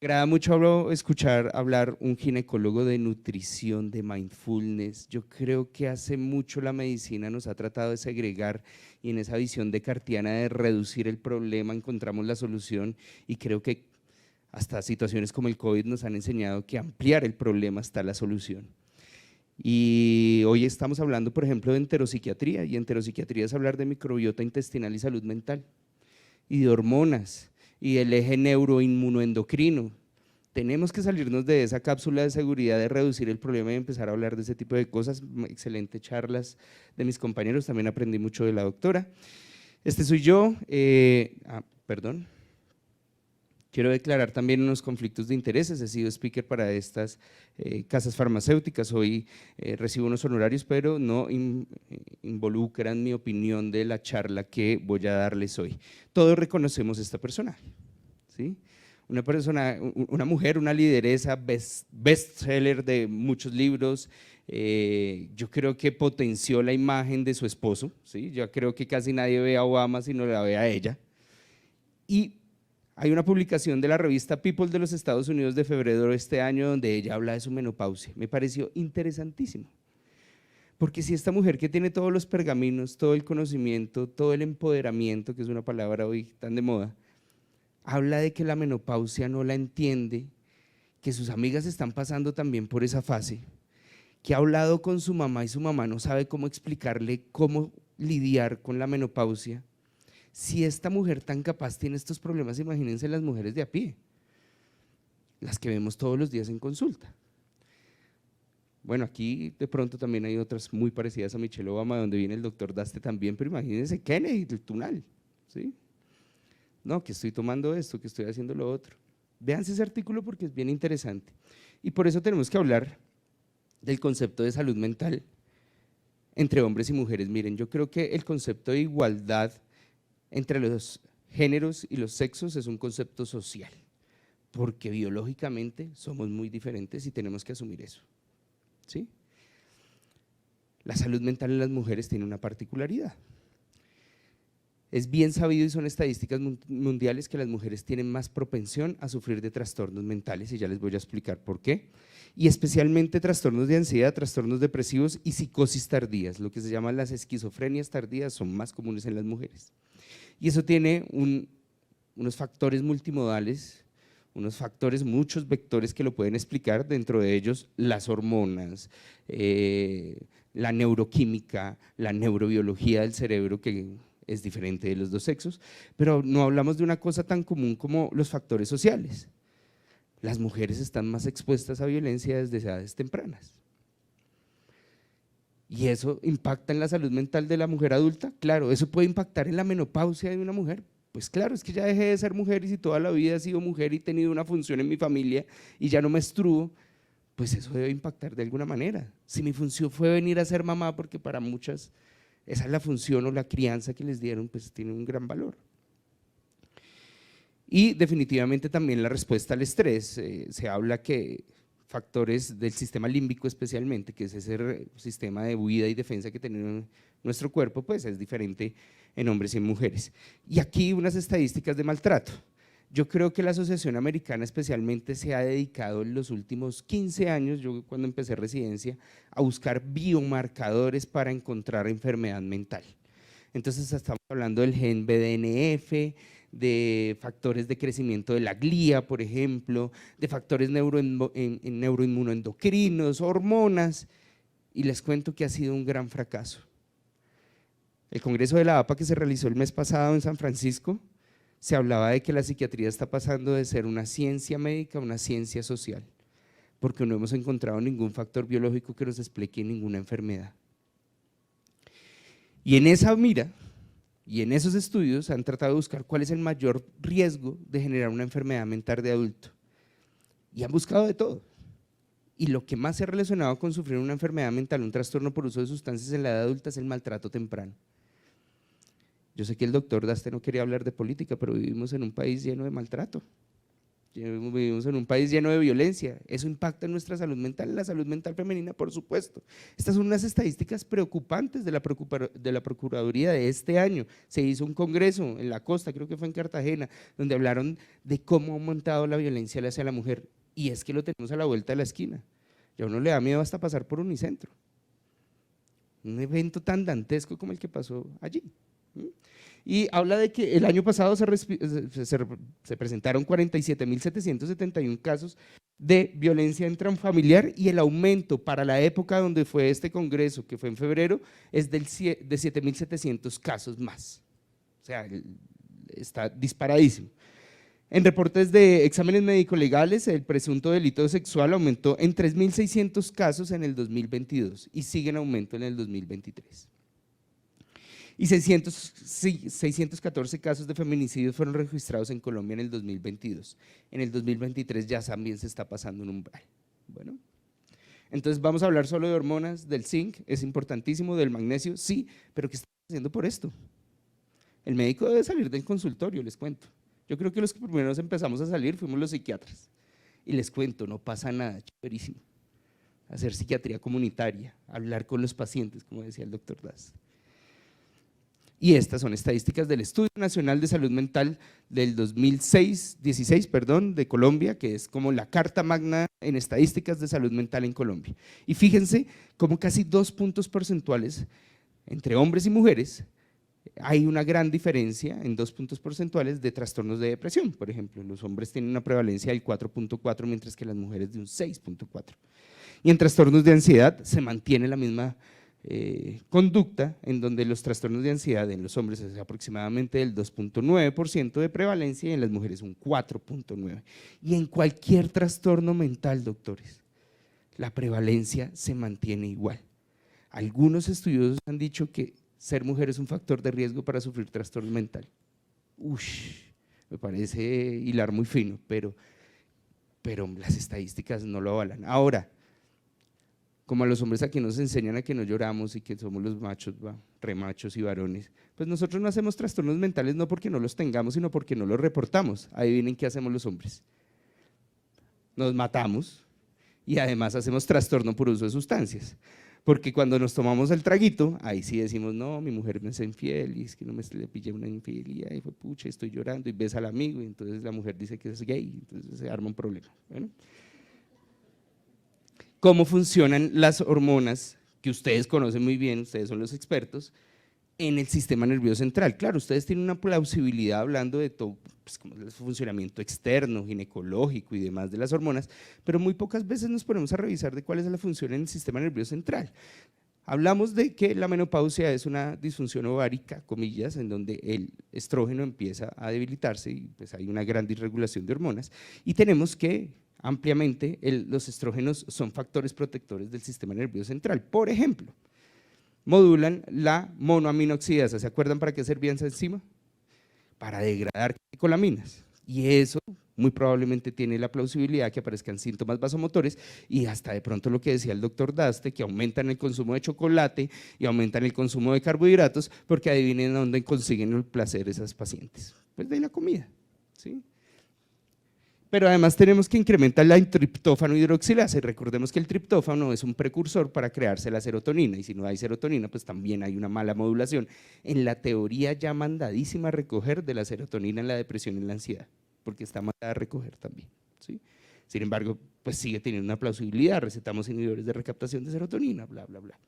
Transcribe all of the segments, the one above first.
Me agrada mucho escuchar hablar un ginecólogo de nutrición, de mindfulness. Yo creo que hace mucho la medicina nos ha tratado de segregar y en esa visión descartiana de reducir el problema encontramos la solución y creo que hasta situaciones como el COVID nos han enseñado que ampliar el problema está la solución. Y hoy estamos hablando, por ejemplo, de enteropsiquiatría, y enteropsiquiatría es hablar de microbiota intestinal y salud mental, y de hormonas, y del eje neuroinmunoendocrino. Tenemos que salirnos de esa cápsula de seguridad de reducir el problema y empezar a hablar de ese tipo de cosas. Excelente charlas de mis compañeros, también aprendí mucho de la doctora. Este soy yo, perdón. Quiero declarar también unos conflictos de intereses, he sido speaker para estas casas farmacéuticas, hoy recibo unos honorarios, pero no involucran mi opinión de la charla que voy a darles hoy. Todos reconocemos esta persona, ¿sí? Una persona, una mujer, una lideresa, bestseller de muchos libros, yo creo que potenció la imagen de su esposo, ¿sí? Yo creo que casi nadie ve a Obama sino la ve a ella. Y hay una publicación de la revista People de los Estados Unidos de febrero de este año donde ella habla de su menopausia. Me pareció interesantísimo, porque si esta mujer que tiene todos los pergaminos, todo el conocimiento, todo el empoderamiento, que es una palabra hoy tan de moda, habla de que la menopausia no la entiende, que sus amigas están pasando también por esa fase, que ha hablado con su mamá y su mamá no sabe cómo explicarle cómo lidiar con la menopausia. Si esta mujer tan capaz tiene estos problemas, imagínense las mujeres de a pie, las que vemos todos los días en consulta. Bueno, aquí de pronto también hay otras muy parecidas a Michelle Obama, donde viene el doctor Daste también, pero imagínense Kennedy, el Tunal, ¿sí? No, que estoy tomando esto, que estoy haciendo lo otro. Véanse ese artículo porque es bien interesante. Y por eso tenemos que hablar del concepto de salud mental entre hombres y mujeres. Miren, yo creo que el concepto de igualdad entre los géneros y los sexos es un concepto social, porque biológicamente somos muy diferentes y tenemos que asumir eso, ¿sí? La salud mental en las mujeres tiene una particularidad. Es bien sabido y son estadísticas mundiales que las mujeres tienen más propensión a sufrir de trastornos mentales y ya les voy a explicar por qué. Y especialmente trastornos de ansiedad, trastornos depresivos y psicosis tardías, lo que se llaman las esquizofrenias tardías son más comunes en las mujeres. Y eso tiene unos factores multimodales, unos factores, muchos vectores que lo pueden explicar, dentro de ellos las hormonas, la neuroquímica, la neurobiología del cerebro que es diferente de los dos sexos, pero no hablamos de una cosa tan común como los factores sociales. Las mujeres están más expuestas a violencia desde edades tempranas. ¿Y eso impacta en la salud mental de la mujer adulta? Claro. ¿Eso puede impactar en la menopausia de una mujer? Pues claro, es que ya dejé de ser mujer y si toda la vida he sido mujer y he tenido una función en mi familia y ya no menstruo, pues eso debe impactar de alguna manera. Si mi función fue venir a ser mamá, porque para muchas esa es la función o la crianza que les dieron, pues tiene un gran valor. Y definitivamente también la respuesta al estrés, se habla que factores del sistema límbico especialmente, que es ese sistema de huida y defensa que tiene nuestro cuerpo, pues es diferente en hombres y en mujeres. Y aquí unas estadísticas de maltrato. Yo creo que la Asociación Americana especialmente se ha dedicado en los últimos 15 años, yo cuando empecé residencia, a buscar biomarcadores para encontrar enfermedad mental. Entonces estamos hablando del gen BDNF, de factores de crecimiento de la glía, por ejemplo, de factores neuroinmunoendocrinos, hormonas, y les cuento que ha sido un gran fracaso. El congreso de la APA que se realizó el mes pasado en San Francisco, se hablaba de que la psiquiatría está pasando de ser una ciencia médica a una ciencia social, porque no hemos encontrado ningún factor biológico que nos explique ninguna enfermedad. Y en esa mira, y en esos estudios han tratado de buscar cuál es el mayor riesgo de generar una enfermedad mental de adulto. Y han buscado de todo. Y lo que más se ha relacionado con sufrir una enfermedad mental, un trastorno por uso de sustancias en la edad adulta, es el maltrato temprano. Yo sé que el doctor Daste no quería hablar de política, pero vivimos en un país lleno de maltrato. Vivimos en un país lleno de violencia, eso impacta en nuestra salud mental, en la salud mental femenina, por supuesto. Estas son unas estadísticas preocupantes de la Procuraduría de este año. Se hizo un congreso en la costa, creo que fue en Cartagena, donde hablaron de cómo ha aumentado la violencia hacia la mujer, y es que lo tenemos a la vuelta de la esquina. Ya a uno le da miedo hasta pasar por Unicentro, un evento tan dantesco como el que pasó allí. Y habla de que el año pasado se presentaron 47.771 casos de violencia intrafamiliar, y el aumento para la época donde fue este congreso, que fue en febrero, es de 7.700 casos más. O sea, está disparadísimo. En reportes de exámenes médico-legales, el presunto delito sexual aumentó en 3.600 casos en el 2022 y sigue en aumento en el 2023. Y 614 casos de feminicidios fueron registrados en Colombia en el 2022. En el 2023 ya también se está pasando un umbral. Bueno, entonces vamos a hablar solo de hormonas, del zinc, es importantísimo, del magnesio, sí, pero ¿qué estamos haciendo por esto? El médico debe salir del consultorio, les cuento. Yo creo que los que primero empezamos a salir fuimos los psiquiatras. Y les cuento, no pasa nada, chéverísimo. Hacer psiquiatría comunitaria, hablar con los pacientes, como decía el doctor Das. Y estas son estadísticas del Estudio Nacional de Salud Mental del 2016 de Colombia, que es como la carta magna en estadísticas de salud mental en Colombia. Y fíjense cómo casi 2 puntos porcentuales entre hombres y mujeres, hay una gran diferencia en 2 puntos porcentuales de trastornos de depresión. Por ejemplo, los hombres tienen una prevalencia del 4.4, mientras que las mujeres de un 6.4. Y en trastornos de ansiedad se mantiene la misma conducta, en donde los trastornos de ansiedad en los hombres es aproximadamente del 2.9% de prevalencia y en las mujeres un 4.9%. Y en cualquier trastorno mental, doctores, la prevalencia se mantiene igual. Algunos estudiosos han dicho que ser mujer es un factor de riesgo para sufrir trastorno mental. Me parece hilar muy fino, pero las estadísticas no lo avalan. Ahora, como a los hombres aquí nos enseñan a que no lloramos y que somos los machos, remachos y varones, pues nosotros no hacemos trastornos mentales no porque no los tengamos, sino porque no los reportamos. Adivinen qué hacemos los hombres. Nos matamos y además hacemos trastorno por uso de sustancias. Porque cuando nos tomamos el traguito, ahí sí decimos, no, mi mujer me es infiel, y es que no me le pillé una infidelidad, y fue pucha, estoy llorando, y ves al amigo, y entonces la mujer dice que es gay, entonces se arma un problema. Bueno. ¿Cómo funcionan las hormonas que ustedes conocen muy bien, ustedes son los expertos, en el sistema nervioso central? Claro, ustedes tienen una plausibilidad hablando de todo, pues, como el funcionamiento externo, ginecológico y demás de las hormonas, pero muy pocas veces nos ponemos a revisar de cuál es la función en el sistema nervioso central. Hablamos de que la menopausia es una disfunción ovárica, comillas, en donde el estrógeno empieza a debilitarse y pues hay una gran disregulación de hormonas, y tenemos que ampliamente los estrógenos son factores protectores del sistema nervioso central. Por ejemplo, modulan la monoaminoxidasa. ¿Se acuerdan para qué servía esa enzima? Para degradar catecolaminas, y eso muy probablemente tiene la plausibilidad que aparezcan síntomas vasomotores y hasta de pronto lo que decía el doctor Daste, que aumentan el consumo de chocolate y aumentan el consumo de carbohidratos, porque adivinen dónde consiguen el placer esas pacientes, pues de la comida, ¿sí? Pero además tenemos que incrementar la triptófano hidroxilasa, y recordemos que el triptófano es un precursor para crearse la serotonina, y si no hay serotonina pues también hay una mala modulación en la teoría ya mandadísima a recoger de la serotonina en la depresión y en la ansiedad, porque está mandada a recoger también, ¿sí? Sin embargo, pues sigue teniendo una plausibilidad, recetamos inhibidores de recaptación de serotonina, bla, bla, bla.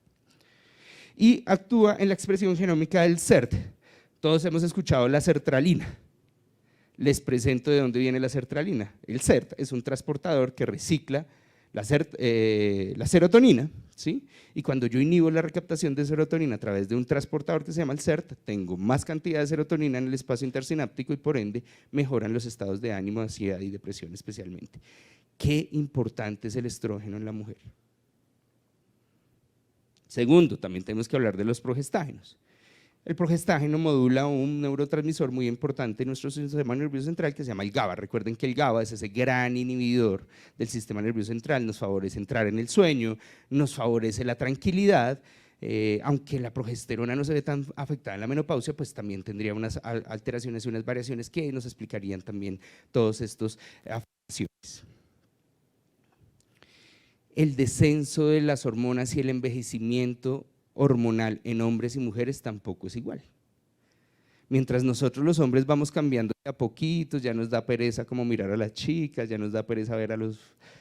Y actúa en la expresión genómica del SERT. Todos hemos escuchado la sertralina. Les presento de dónde viene la sertralina. El SERT es un transportador que recicla la serotonina, ¿sí? Y cuando yo inhibo la recaptación de serotonina a través de un transportador que se llama el SERT, tengo más cantidad de serotonina en el espacio intersináptico y por ende mejoran los estados de ánimo, ansiedad y depresión especialmente. Qué importante es el estrógeno en la mujer. Segundo, también tenemos que hablar de los progestágenos. El progestágeno modula un neurotransmisor muy importante en nuestro sistema nervioso central que se llama el GABA. Recuerden que el GABA es ese gran inhibidor del sistema nervioso central, nos favorece entrar en el sueño, nos favorece la tranquilidad, aunque la progesterona no se ve tan afectada en la menopausia, pues también tendría unas alteraciones y unas variaciones que nos explicarían también todos estos El descenso de las hormonas y el envejecimiento hormonal en hombres y mujeres tampoco es igual. Mientras nosotros los hombres vamos cambiando de a poquitos, ya nos da pereza como mirar a las chicas, ya nos da pereza ver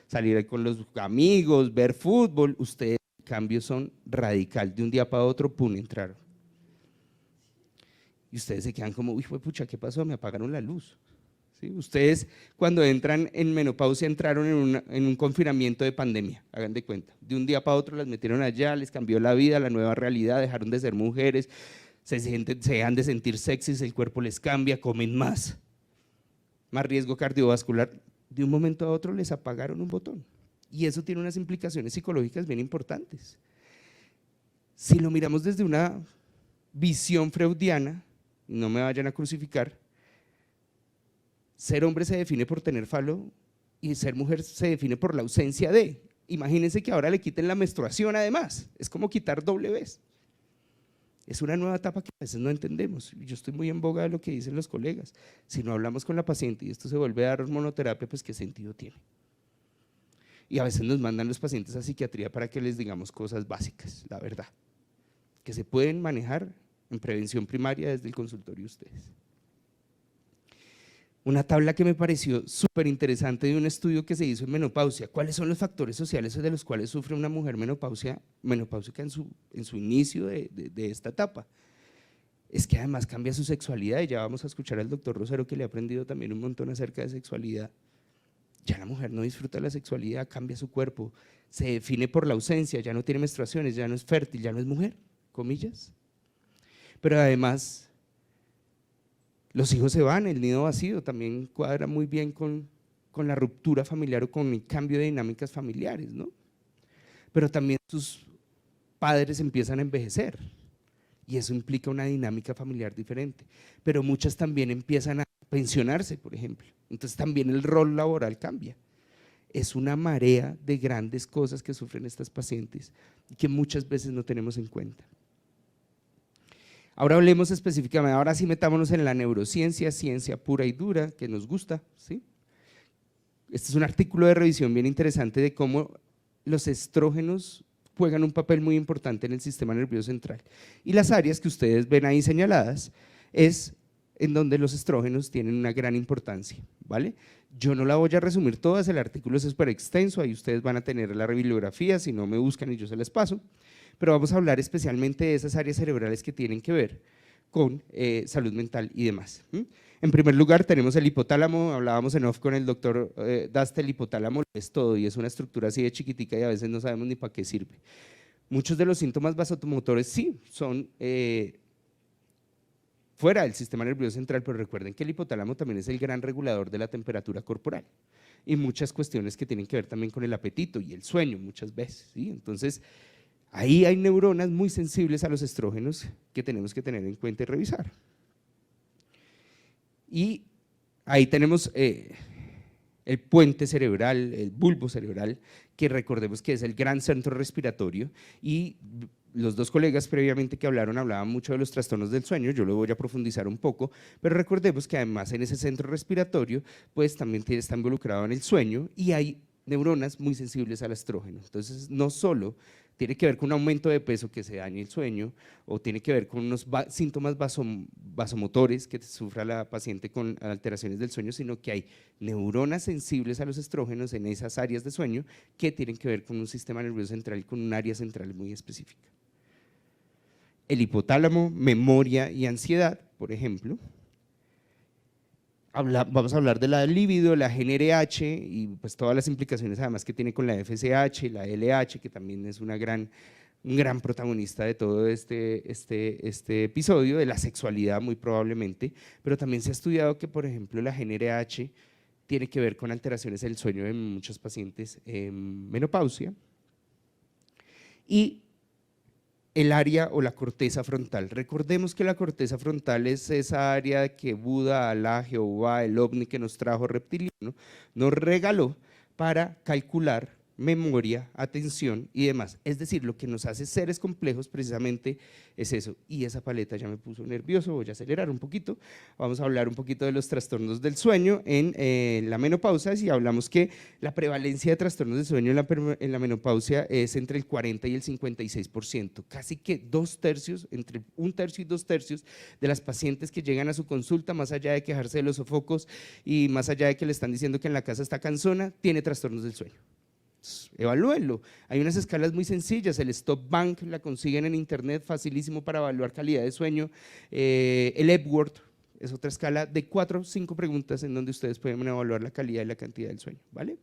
salir con los amigos, ver fútbol, ustedes en cambio son radical, de un día para otro, pum, entraron. Y ustedes se quedan como, uy, pucha, ¿qué pasó? Me apagaron la luz. ¿Sí? Ustedes cuando entran en menopausia entraron en un confinamiento de pandemia, hagan de cuenta. De un día para otro las metieron allá, les cambió la vida, la nueva realidad, dejaron de ser mujeres, se dejan de sentir sexys, el cuerpo les cambia, comen más riesgo cardiovascular. De un momento a otro les apagaron un botón. Y eso tiene unas implicaciones psicológicas bien importantes. Si lo miramos desde una visión freudiana, no me vayan a crucificar, ser hombre se define por tener falo y ser mujer se define por la ausencia de. Imagínense que ahora le quiten la menstruación además, es como quitar doble vez. Es una nueva etapa que a veces no entendemos. Yo estoy muy en boga de lo que dicen los colegas. Si no hablamos con la paciente y esto se vuelve a dar hormonoterapia, pues ¿qué sentido tiene? Y a veces nos mandan los pacientes a psiquiatría para que les digamos cosas básicas, la verdad, que se pueden manejar en prevención primaria desde el consultorio ustedes. Una tabla que me pareció súper interesante de un estudio que se hizo en menopausia. ¿Cuáles son los factores sociales de los cuales sufre una mujer menopáusica en su inicio de esta etapa? Es que además cambia su sexualidad y ya vamos a escuchar al doctor Rosero que le ha aprendido también un montón acerca de sexualidad. Ya la mujer no disfruta de la sexualidad, cambia su cuerpo, se define por la ausencia, ya no tiene menstruaciones, ya no es fértil, ya no es mujer, comillas. Pero además los hijos se van, el nido vacío también cuadra muy bien con la ruptura familiar o con el cambio de dinámicas familiares, ¿no? Pero también sus padres empiezan a envejecer y eso implica una dinámica familiar diferente, pero muchas también empiezan a pensionarse, por ejemplo, entonces también el rol laboral cambia. Es una marea de grandes cosas que sufren estas pacientes y que muchas veces no tenemos en cuenta. Ahora hablemos específicamente, ahora sí metámonos en la neurociencia, ciencia pura y dura, que nos gusta, ¿sí? Este es un artículo de revisión bien interesante de cómo los estrógenos juegan un papel muy importante en el sistema nervioso central. Y las áreas que ustedes ven ahí señaladas es en donde los estrógenos tienen una gran importancia, ¿vale? Yo no la voy a resumir todas, el artículo es súper extenso, ahí ustedes van a tener la bibliografía, si no me buscan y yo se las paso, pero vamos a hablar especialmente de esas áreas cerebrales que tienen que ver con salud mental y demás. En primer lugar tenemos el hipotálamo, hablábamos en off con el doctor Dasta, el hipotálamo es todo y es una estructura así de chiquitica y a veces no sabemos ni para qué sirve. Muchos de los síntomas vasomotores sí son fuera del sistema nervioso central, pero recuerden que el hipotálamo también es el gran regulador de la temperatura corporal y muchas cuestiones que tienen que ver también con el apetito y el sueño muchas veces, ¿sí? Entonces ahí hay neuronas muy sensibles a los estrógenos que tenemos que tener en cuenta y revisar. Y ahí tenemos el puente cerebral, el bulbo cerebral, que recordemos que es el gran centro respiratorio y los dos colegas previamente que hablaban mucho de los trastornos del sueño, yo lo voy a profundizar un poco, pero recordemos que además en ese centro respiratorio pues también está involucrado en el sueño y hay neuronas muy sensibles al estrógeno, entonces no solo tiene que ver con un aumento de peso que se dañe el sueño o tiene que ver con unos síntomas vasomotores que sufra la paciente con alteraciones del sueño, sino que hay neuronas sensibles a los estrógenos en esas áreas de sueño que tienen que ver con un sistema nervioso central, con un área central muy específica. El hipotálamo, memoria y ansiedad, por ejemplo. Vamos a hablar de la libido, la GnRH y pues todas las implicaciones además que tiene con la FSH, la LH, que también es un gran protagonista de todo este episodio, de la sexualidad muy probablemente, pero también se ha estudiado que por ejemplo la GnRH tiene que ver con alteraciones del sueño de muchos pacientes en menopausia y el área o la corteza frontal. Recordemos que la corteza frontal es esa área que Buda, Alá, Jehová, el ovni que nos trajo reptiliano, nos regaló para calcular memoria, atención y demás. Es decir, lo que nos hace seres complejos precisamente es eso. Y esa paleta ya me puso nervioso, voy a acelerar un poquito. Vamos a hablar un poquito de los trastornos del sueño en la menopausia, y hablamos que la prevalencia de trastornos del sueño en la menopausia es entre el 40 y el 56%, casi que 2/3, entre 1/3 y 2/3 de las pacientes que llegan a su consulta, más allá de quejarse de los sofocos y más allá de que le están diciendo que en la casa está cansona, tiene trastornos del sueño. Evalúenlo. Hay unas escalas muy sencillas, el Stop Bank la consiguen en internet, facilísimo para evaluar calidad de sueño. El Epworth es otra escala de 4 o 5 preguntas en donde ustedes pueden evaluar la calidad y la cantidad del sueño, ¿vale?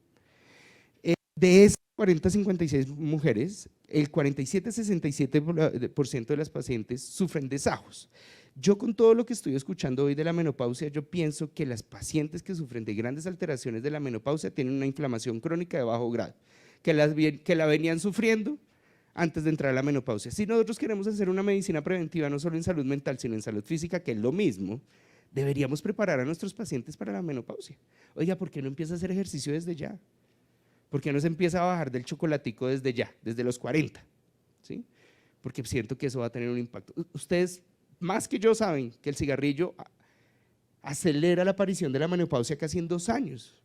De esas 40-56 mujeres, el 47-67% de las pacientes sufren desajos. Yo, con todo lo que estoy escuchando hoy de la menopausia, yo pienso que las pacientes que sufren de grandes alteraciones de la menopausia tienen una inflamación crónica de bajo grado, que la venían sufriendo antes de entrar a la menopausia. Si nosotros queremos hacer una medicina preventiva no solo en salud mental, sino en salud física, que es lo mismo, deberíamos preparar a nuestros pacientes para la menopausia. Oiga, ¿por qué no empieza a hacer ejercicio desde ya? ¿Por qué no se empieza a bajar del chocolatico desde ya, desde los 40? ¿Sí? Porque siento que eso va a tener un impacto. Ustedes más que yo saben que el cigarrillo acelera la aparición de la menopausia casi en 2 años.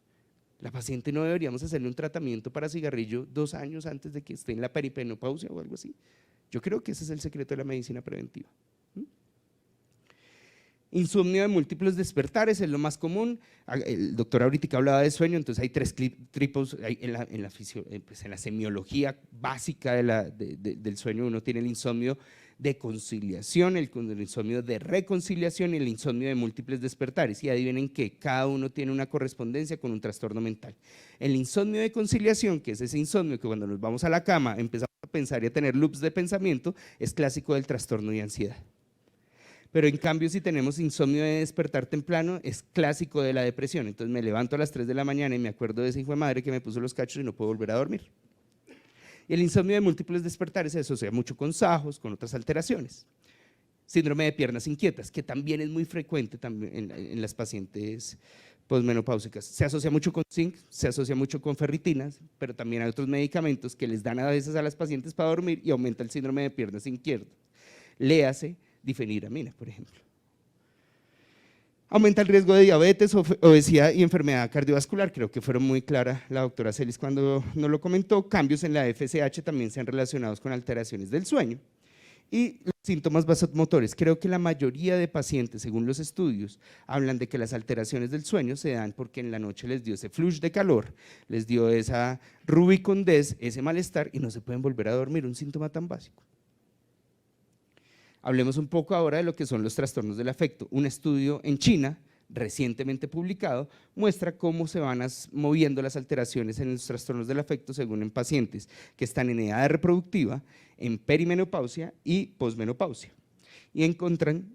La paciente no deberíamos hacerle un tratamiento para cigarrillo 2 años antes de que esté en la perimenopausia o algo así. Yo creo que ese es el secreto de la medicina preventiva. Insomnio de múltiples despertares es lo más común. El doctor ahorita hablaba de sueño, entonces hay 3 tipos en la semiología básica del sueño. Uno tiene el insomnio de conciliación, el insomnio de reconciliación y el insomnio de múltiples despertares, y adivinen que cada uno tiene una correspondencia con un trastorno mental. El insomnio de conciliación, que es ese insomnio que cuando nos vamos a la cama empezamos a pensar y a tener loops de pensamiento, es clásico del trastorno de ansiedad. Pero en cambio, si tenemos insomnio de despertar temprano, es clásico de la depresión. Entonces me levanto a las 3 de la mañana y me acuerdo de ese hijo de madre que me puso los cachos y no puedo volver a dormir. Y el insomnio de múltiples despertares se asocia mucho con sajos, con otras alteraciones. Síndrome de piernas inquietas, que también es muy frecuente también en las pacientes posmenopáusicas. Se asocia mucho con zinc, se asocia mucho con ferritinas, pero también hay otros medicamentos que les dan a veces a las pacientes para dormir y aumenta el síndrome de piernas inquietas. Léase difeniramina, por ejemplo. Aumenta el riesgo de diabetes, obesidad y enfermedad cardiovascular. Creo que fueron muy claras la doctora Celis cuando nos lo comentó. Cambios en la FSH también se han relacionado con alteraciones del sueño. Y los síntomas vasomotores. Creo que la mayoría de pacientes, según los estudios, hablan de que las alteraciones del sueño se dan porque en la noche les dio ese flush de calor, les dio esa rubicondez, ese malestar y no se pueden volver a dormir, un síntoma tan básico. Hablemos un poco ahora de lo que son los trastornos del afecto. Un estudio en China, recientemente publicado, muestra cómo se van moviendo las alteraciones en los trastornos del afecto según en pacientes que están en edad reproductiva, en perimenopausia y posmenopausia. Y encuentran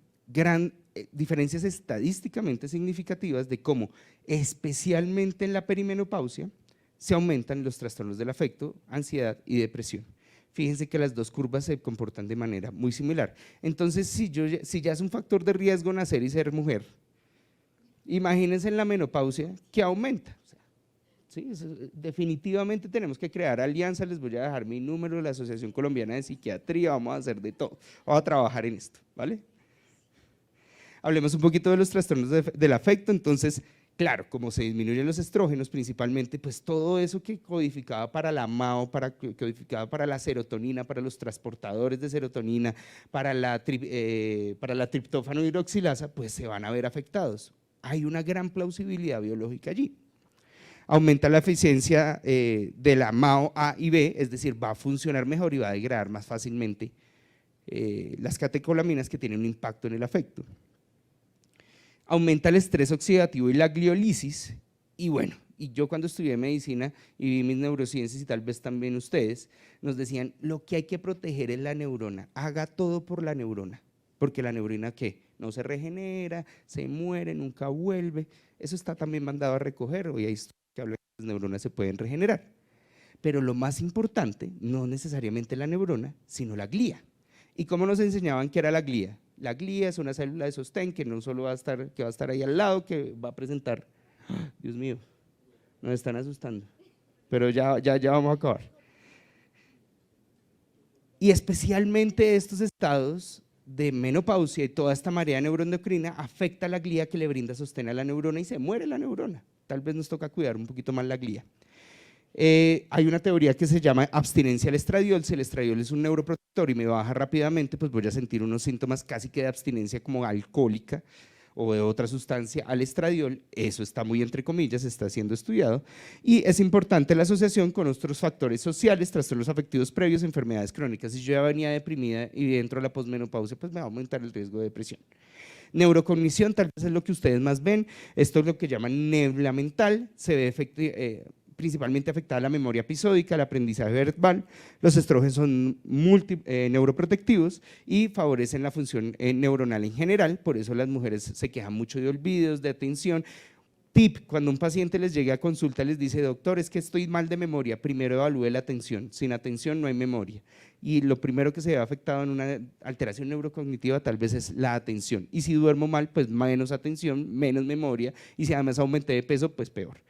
diferencias estadísticamente significativas de cómo, especialmente en la perimenopausia, se aumentan los trastornos del afecto, ansiedad y depresión. Fíjense que las dos curvas se comportan de manera muy similar. Entonces, si ya es un factor de riesgo nacer y ser mujer, imagínense en la menopausia que aumenta. ¿Sí? Definitivamente tenemos que crear alianzas. Les voy a dejar mi número de la Asociación Colombiana de Psiquiatría, vamos a hacer de todo, vamos a trabajar en esto, ¿vale? Hablemos un poquito de los trastornos del afecto. Entonces, claro, como se disminuyen los estrógenos principalmente, pues todo eso que codificaba para la MAO, que codificaba para la serotonina, para los transportadores de serotonina, para la triptófano hidroxilasa, pues se van a ver afectados. Hay una gran plausibilidad biológica allí. Aumenta la eficiencia de la MAO A y B, es decir, va a funcionar mejor y va a degradar más fácilmente las catecolaminas que tienen un impacto en el afecto. Aumenta el estrés oxidativo y la gliolisis, y bueno, y yo cuando estudié medicina y vi mis neurociencias y tal vez también ustedes, nos decían, lo que hay que proteger es la neurona, haga todo por la neurona, porque la neurona ¿qué? No se regenera, se muere, nunca vuelve, eso está también mandado a recoger, hoy hay estudios que hablan de que las neuronas se pueden regenerar, pero lo más importante, no necesariamente la neurona, sino la glía. ¿Y cómo nos enseñaban que era la glía? La glía es una célula de sostén que no solo va a estar ahí al lado, que va a presentar, Dios mío, nos están asustando. pero ya vamos a acabar. Y especialmente estos estados de menopausia y toda esta marea neuroendocrina afecta la glía que le brinda sostén a la neurona y se muere la neurona. Tal vez nos toca cuidar un poquito más la glía. Hay una teoría que se llama abstinencia al estradiol. Si el estradiol es un neuroprotector y me baja rápidamente, pues voy a sentir unos síntomas casi que de abstinencia como alcohólica o de otra sustancia al estradiol. Eso está muy entre comillas, está siendo estudiado, y es importante la asociación con otros factores sociales, trastornos afectivos previos, enfermedades crónicas. Si yo ya venía deprimida y entro a la posmenopausia, pues me va a aumentar el riesgo de depresión. Neurocognición, tal vez es lo que ustedes más ven. Esto es lo que llaman nebla mental, se ve principalmente afectada la memoria episódica, el aprendizaje verbal. Los estrógenos son neuroprotectivos y favorecen la función neuronal en general, por eso las mujeres se quejan mucho de olvidos, de atención. Tip, cuando un paciente les llegue a consulta les dice, doctor, es que estoy mal de memoria, primero evalúe la atención, sin atención no hay memoria. Y lo primero que se ve afectado en una alteración neurocognitiva tal vez es la atención. Y si duermo mal, pues menos atención, menos memoria, y si además aumenté de peso, pues peor.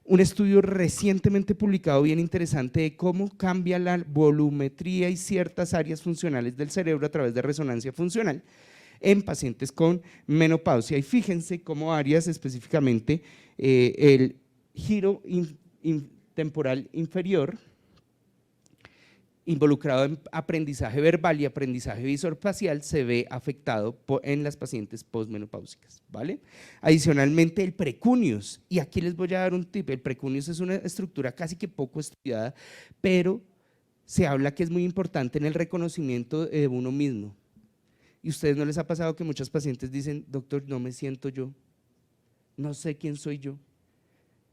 Un estudio recientemente publicado bien interesante de cómo cambia la volumetría y ciertas áreas funcionales del cerebro a través de resonancia funcional en pacientes con menopausia. Y fíjense cómo áreas específicamente, el giro temporal inferior, involucrado en aprendizaje verbal y aprendizaje visoespacial, se ve afectado en las pacientes posmenopáusicas, ¿vale? Adicionalmente, el precuneus, y aquí les voy a dar un tip. El precuneus es una estructura casi que poco estudiada, pero se habla que es muy importante en el reconocimiento de uno mismo. ¿Y a ustedes no les ha pasado que muchos pacientes dicen, doctor, no me siento yo, no sé quién soy yo?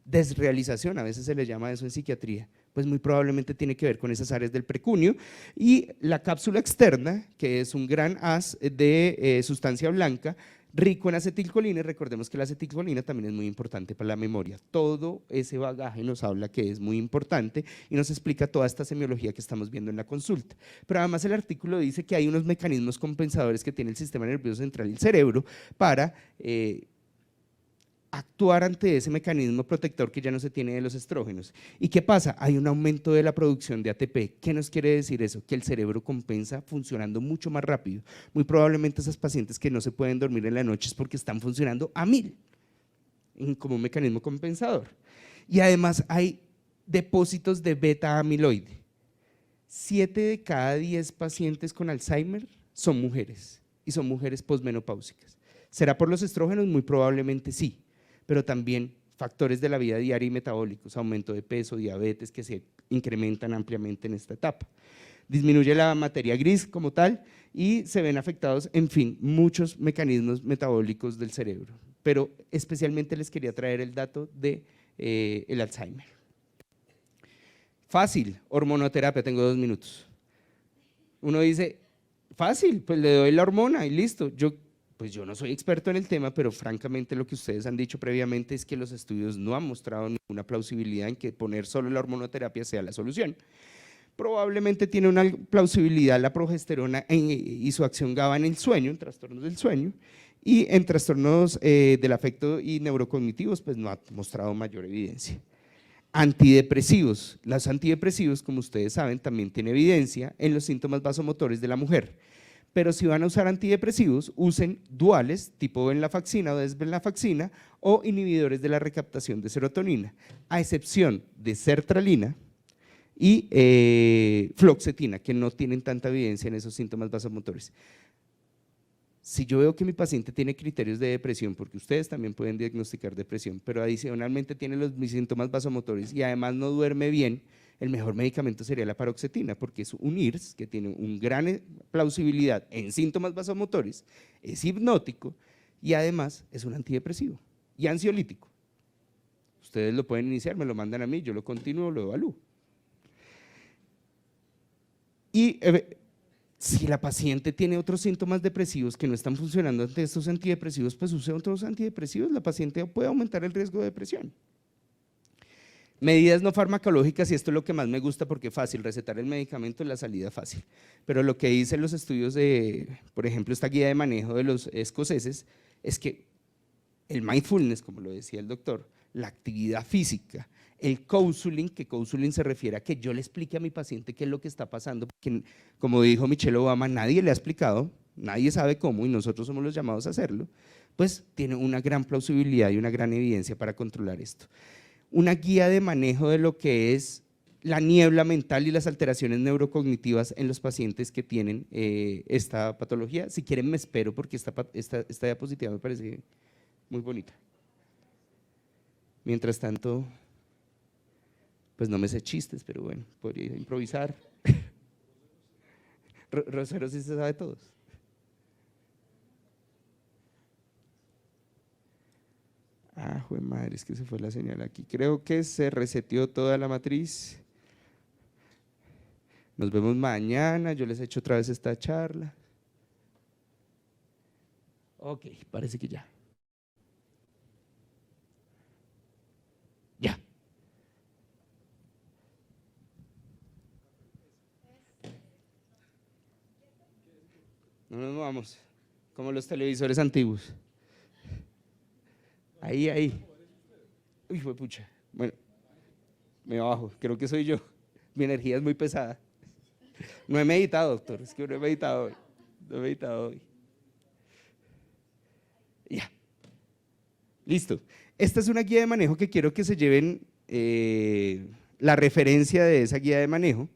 Desrealización, a veces se le llama eso en psiquiatría, pues muy probablemente tiene que ver con esas áreas del precunio. Y la cápsula externa, que es un gran haz de sustancia blanca, rico en acetilcolina, y recordemos que la acetilcolina también es muy importante para la memoria. Todo ese bagaje nos habla que es muy importante y nos explica toda esta semiología que estamos viendo en la consulta. Pero además el artículo dice que hay unos mecanismos compensadores que tiene el sistema nervioso central y el cerebro para actuar ante ese mecanismo protector que ya no se tiene de los estrógenos. ¿Y qué pasa? Hay un aumento de la producción de ATP. ¿Qué nos quiere decir eso? Que el cerebro compensa funcionando mucho más rápido. Muy probablemente esas pacientes que no se pueden dormir en la noche es porque están funcionando a 1000 como un mecanismo compensador. Y además hay depósitos de beta amiloide. 7 de cada 10 pacientes con Alzheimer son mujeres, y son mujeres posmenopáusicas. ¿Será por los estrógenos? Muy probablemente sí, pero también factores de la vida diaria y metabólicos, aumento de peso, diabetes, que se incrementan ampliamente en esta etapa. Disminuye la materia gris como tal y se ven afectados, en fin, muchos mecanismos metabólicos del cerebro, pero especialmente les quería traer el dato de el Alzheimer. Fácil, hormonoterapia, tengo 2 minutos. Uno dice, fácil, pues le doy la hormona y listo. Pues yo no soy experto en el tema, pero francamente lo que ustedes han dicho previamente es que los estudios no han mostrado ninguna plausibilidad en que poner solo la hormonoterapia sea la solución. Probablemente tiene una plausibilidad la progesterona y su acción GABA en el sueño, en trastornos del sueño, y en trastornos del afecto y neurocognitivos pues no ha mostrado mayor evidencia. Antidepresivos. Los antidepresivos, como ustedes saben, también tienen evidencia en los síntomas vasomotores de la mujer. Pero si van a usar antidepresivos, usen duales tipo venlafaxina o desvenlafaxina o inhibidores de la recaptación de serotonina, a excepción de sertralina y fluoxetina, que no tienen tanta evidencia en esos síntomas vasomotores. Si yo veo que mi paciente tiene criterios de depresión, porque ustedes también pueden diagnosticar depresión, pero adicionalmente tiene mis síntomas vasomotores y además no duerme bien, el mejor medicamento sería la paroxetina, porque es un IRS que tiene una gran plausibilidad en síntomas vasomotores, es hipnótico y además es un antidepresivo y ansiolítico. Ustedes lo pueden iniciar, me lo mandan a mí, yo lo continúo, lo evalúo. Y si la paciente tiene otros síntomas depresivos que no están funcionando ante estos antidepresivos, pues use otros antidepresivos, la paciente puede aumentar el riesgo de depresión. Medidas no farmacológicas, y esto es lo que más me gusta porque es fácil, recetar el medicamento es la salida fácil, pero lo que dicen los estudios de, por ejemplo, esta guía de manejo de los escoceses, es que el mindfulness, como lo decía el doctor, la actividad física, el counseling, que counseling se refiere a que yo le explique a mi paciente qué es lo que está pasando, porque como dijo Michelle Obama, nadie le ha explicado, nadie sabe cómo y nosotros somos los llamados a hacerlo, pues tiene una gran plausibilidad y una gran evidencia para controlar esto. Una guía de manejo de lo que es la niebla mental y las alteraciones neurocognitivas en los pacientes que tienen esta patología. Si quieren me espero porque esta diapositiva me parece muy bonita. Mientras tanto, pues no me sé chistes, pero bueno, podría improvisar. Rosero sí se sabe todos. Ah, jue madre, es que se fue la señal aquí. Creo que se reseteó toda la matriz. Nos vemos mañana, yo les echo otra vez esta charla. Ok, parece que ya. Ya. No nos movamos, como los televisores antiguos. Ahí. Uy, fue pucha. Bueno, me bajo, creo que soy yo. Mi energía es muy pesada. No he meditado, doctor, es que no he meditado hoy. No he meditado hoy. Ya. Listo. Esta es una guía de manejo que quiero que se lleven la referencia de esa guía de manejo,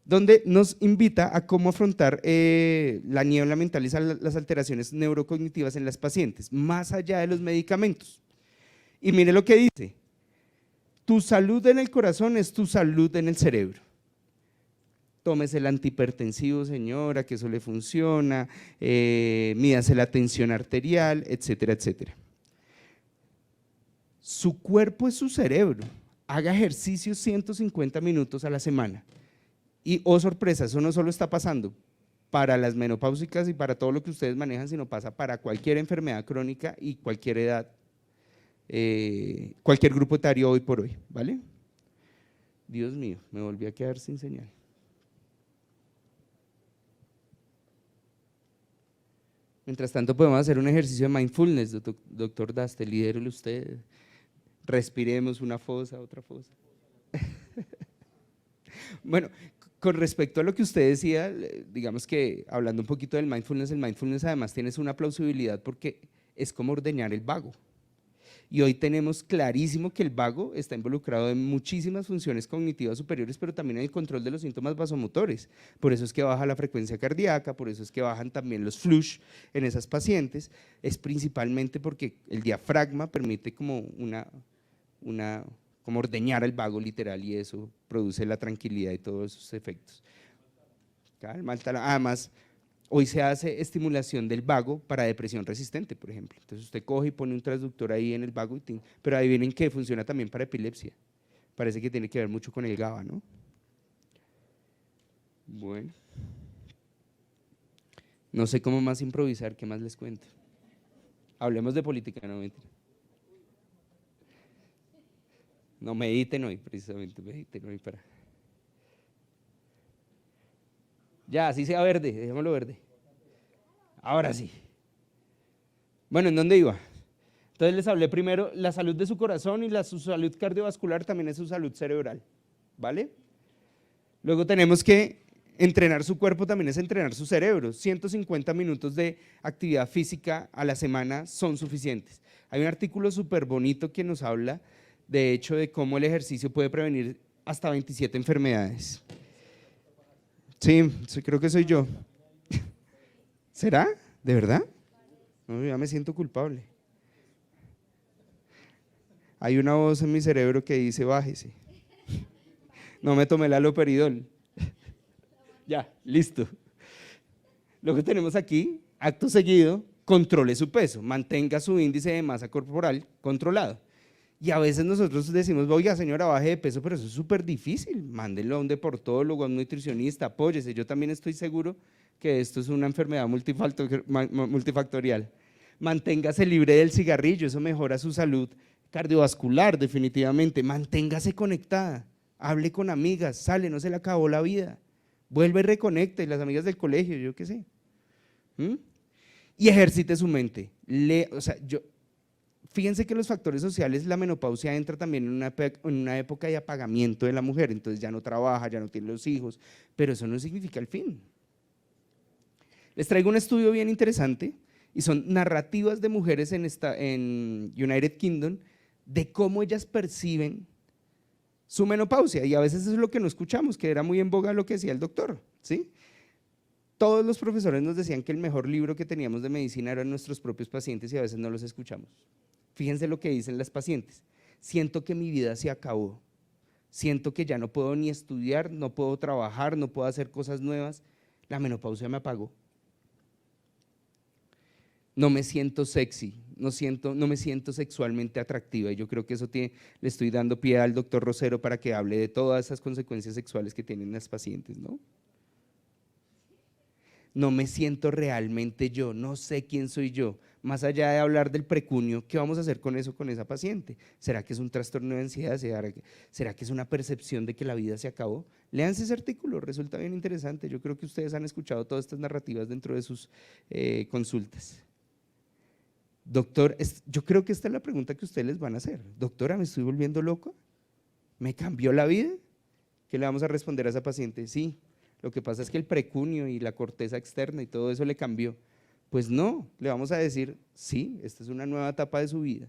donde nos invita a cómo afrontar la niebla mental y las alteraciones neurocognitivas en las pacientes, más allá de los medicamentos. Y mire lo que dice: tu salud en el corazón es tu salud en el cerebro. Tómese el antihipertensivo, señora, que eso le funciona, mídase la tensión arterial, etcétera, etcétera. Su cuerpo es su cerebro, haga ejercicio 150 minutos a la semana. Y, oh sorpresa, eso no solo está pasando para las menopáusicas y para todo lo que ustedes manejan, sino pasa para cualquier enfermedad crónica y cualquier edad, cualquier grupo etario hoy por hoy, ¿vale? Dios mío, me volví a quedar sin señal. Mientras tanto podemos hacer un ejercicio de mindfulness, doctor Daste, lidérelo usted, respiremos una fosa, otra fosa. Bueno, con respecto a lo que usted decía, digamos que hablando un poquito del mindfulness, el mindfulness además tiene una plausibilidad porque es como ordeñar el vago. Y hoy tenemos clarísimo que el vago está involucrado en muchísimas funciones cognitivas superiores, pero también en el control de los síntomas vasomotores. Por eso es que baja la frecuencia cardíaca, por eso es que bajan también los flush en esas pacientes. Es principalmente porque el diafragma permite como como ordeñar al vago literal, y eso produce la tranquilidad y todos esos efectos. Calma, además, hoy se hace estimulación del vago para depresión resistente, por ejemplo. Entonces usted coge y pone un transductor ahí en el vago, pero adivinen que funciona también para epilepsia. Parece que tiene que ver mucho con el GABA, ¿no? Bueno. No sé cómo más improvisar, ¿qué más les cuento? Hablemos de política, no mentira. No, mediten hoy, precisamente, mediten hoy para… Ya, así sea verde, dejémoslo verde. Ahora sí. Bueno, ¿en dónde iba? Entonces les hablé primero la salud de su corazón y su salud cardiovascular también es su salud cerebral, ¿vale? Luego tenemos que entrenar su cuerpo, también es entrenar su cerebro. 150 minutos de actividad física a la semana son suficientes. Hay un artículo súper bonito que nos habla, de hecho, de cómo el ejercicio puede prevenir hasta 27 enfermedades. Sí, creo que soy yo. ¿Será? ¿De verdad? No, ya me siento culpable. Hay una voz en mi cerebro que dice, bájese. No me tomé el haloperidol. Ya, listo. Lo que tenemos aquí, acto seguido, controle su peso, mantenga su índice de masa corporal controlado. Y a veces nosotros decimos, oiga señora, baje de peso, pero eso es súper difícil, mándelo a un deportólogo, a un nutricionista, apóyese. Yo también estoy seguro que esto es una enfermedad multifactorial. Manténgase libre del cigarrillo, eso mejora su salud cardiovascular definitivamente. Manténgase conectada, hable con amigas, sale, no se le acabó la vida, vuelve y reconecta, y las amigas del colegio, yo qué sé. Y ejercite su mente. Fíjense que los factores sociales, la menopausia entra también en una época de apagamiento de la mujer, entonces ya no trabaja, ya no tiene los hijos, pero eso no significa el fin. Les traigo un estudio bien interesante y son narrativas de mujeres en United Kingdom de cómo ellas perciben su menopausia, y a veces eso es lo que no escuchamos, que era muy en boga lo que decía el doctor, ¿sí? Todos los profesores nos decían que el mejor libro que teníamos de medicina eran nuestros propios pacientes y a veces no los escuchamos. Fíjense lo que dicen las pacientes: siento que mi vida se acabó, siento que ya no puedo ni estudiar, no puedo trabajar, no puedo hacer cosas nuevas, la menopausia me apagó. No me siento sexy, no me siento sexualmente atractiva, y yo creo que eso le estoy dando pie al doctor Rosero para que hable de todas esas consecuencias sexuales que tienen las pacientes, ¿no? No me siento realmente yo, no sé quién soy yo. Más allá de hablar del precunio, ¿qué vamos a hacer con eso, con esa paciente? ¿Será que es un trastorno de ansiedad? ¿Será que es una percepción de que la vida se acabó? Léanse ese artículo, resulta bien interesante. Yo creo que ustedes han escuchado todas estas narrativas dentro de sus consultas. Doctor, yo creo que esta es la pregunta que ustedes les van a hacer. Doctora, ¿me estoy volviendo loco? ¿Me cambió la vida? ¿Qué le vamos a responder a esa paciente? Sí, lo que pasa es que el precunio y la corteza externa y todo eso le cambió. Pues no, le vamos a decir, sí, esta es una nueva etapa de su vida,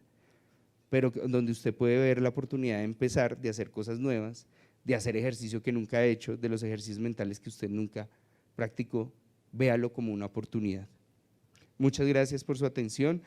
pero donde usted puede ver la oportunidad de empezar, de hacer cosas nuevas, de hacer ejercicio que nunca ha hecho, de los ejercicios mentales que usted nunca practicó, véalo como una oportunidad. Muchas gracias por su atención.